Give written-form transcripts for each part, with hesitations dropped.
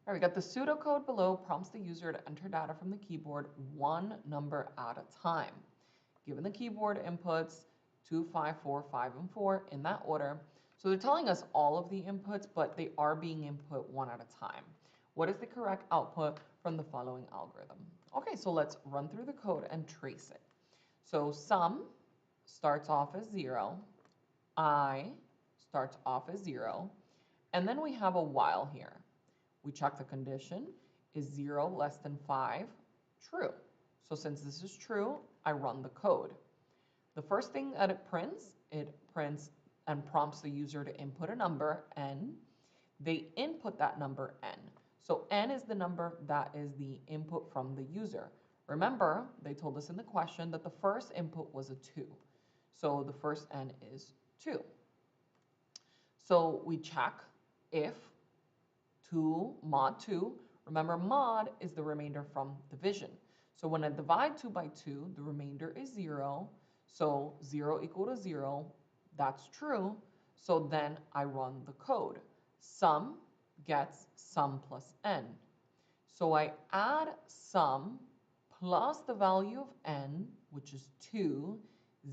All right, we got the pseudocode below prompts the user to enter data from the keyboard one number at a time. Given the keyboard inputs 2, 5, 4, 5, and 4 in that order. So they're telling us all of the inputs, but they are being input one at a time. What is the correct output from the following algorithm? Okay, so let's run through the code and trace it. So sum starts off as 0, I starts off as 0, and then we have a while here. We check the condition. Is 0 less than 5 true? So since this is true, I run the code. The first thing that it prints and prompts the user to input a number, n. They input that number, n. So n is the number that is the input from the user. Remember, they told us in the question that the first input was a 2. So the first n is 2. So we check if 2 mod 2, remember mod is the remainder from division. So when I divide 2 by 2, the remainder is 0. So 0 equal to 0, that's true. So then I run the code. Sum gets sum plus n. So I add sum plus the value of n, which is 2.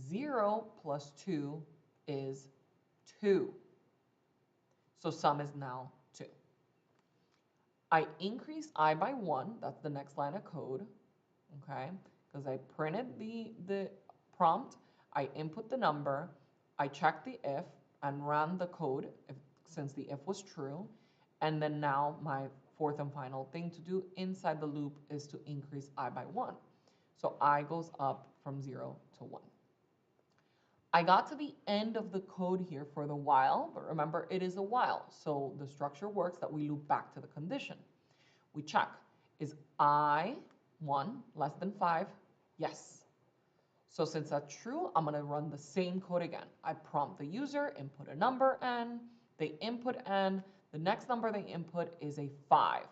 0 plus 2 is 2. So sum is now 2. I increase I by 1. That's the next line of code. Okay, because I printed the prompt, I input the number, I checked the if and ran the code since the if was true, and then now my fourth and final thing to do inside the loop is to increase I by 1. So I goes up from 0 to 1. I got to the end of the code here for the while, but remember it is a while, so the structure works that we loop back to the condition. We check, is I 1 less than 5? Yes. So since that's true, I'm going to run the same code again. I prompt the user, input a number n, they input n, the next number they input is a 5.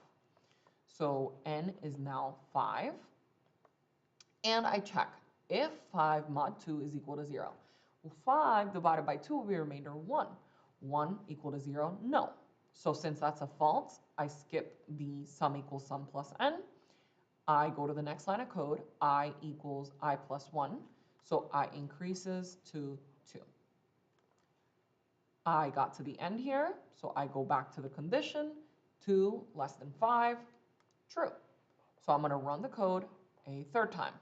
So n is now 5. And I check if 5 mod 2 is equal to 0. Well, 5 divided by 2 will be remainder 1. 1 equal to 0? No. So since that's a false, I skip the sum equals sum plus n. I go to the next line of code, I equals I plus 1, so I increases to 2. I got to the end here, so I go back to the condition, 2 less than 5, true. So I'm going to run the code a third time.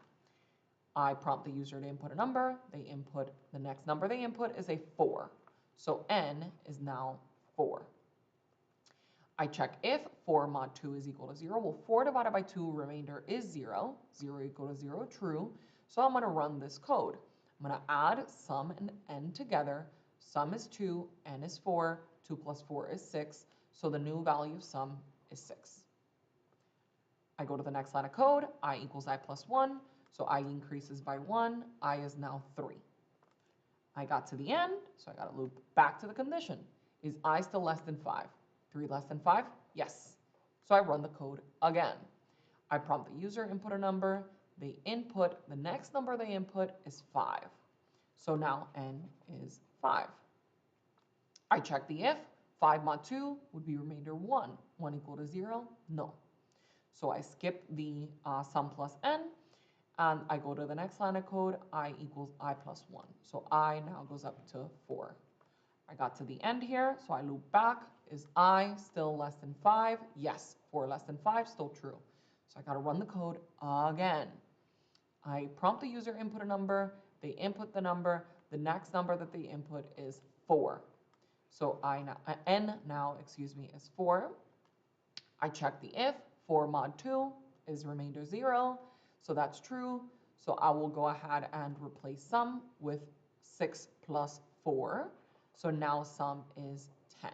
I prompt the user to input a number, they input, the next number they input is a 4. So n is now 4. I check if 4 mod 2 is equal to 0. Well, 4 divided by 2 remainder is 0. 0 equal to 0, true. So I'm going to run this code. I'm going to add sum and n together. Sum is 2, n is 4, 2 plus 4 is 6. So the new value of sum is 6. I go to the next line of code. I equals I plus 1. So I increases by 1. I is now 3. I got to the end, so I got to loop back to the condition. Is I still less than 5? 3 less than 5? Yes. So I run the code again. I prompt the user, input a number. They input, the next number they input is 5. So now n is 5. I check the if. 5 mod 2 would be remainder 1. 1 equal to 0? No. So I skip the sum plus n. And I go to the next line of code. I equals I plus 1. So I now goes up to 4. I got to the end here, so I loop back. Is I still less than 5? Yes. 4 less than 5, still true. So I got to run the code again. I prompt the user input a number. They input the number. The next number that they input is 4. So n now is 4. I check the if. 4 mod 2 is remainder 0. So that's true. So I will go ahead and replace sum with 6 plus 4. So now sum is 10.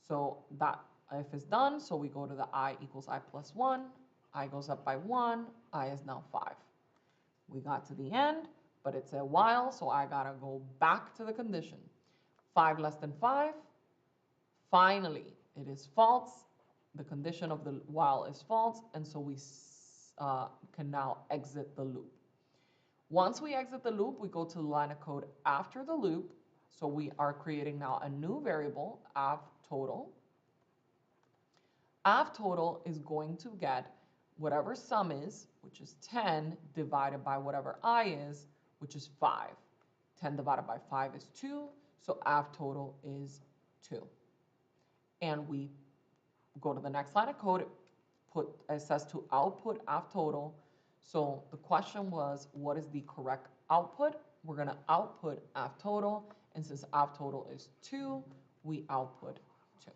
So that if is done, so we go to the I equals I plus 1. I goes up by 1. I is now 5. We got to the end, but it's a while, so I gotta go back to the condition. 5 less than 5. Finally, it is false. The condition of the while is false, and so we can now exit the loop. Once we exit the loop, we go to the line of code after the loop. So we are creating now a new variable, av total. F total is going to get whatever sum is, which is 10, divided by whatever I is, which is 5. 10 divided by 5 is 2, so F total is 2. And we go to the next line of code, it says to output F total. So the question was, what is the correct output? We're going to output F total, and since F total is 2, we output 2.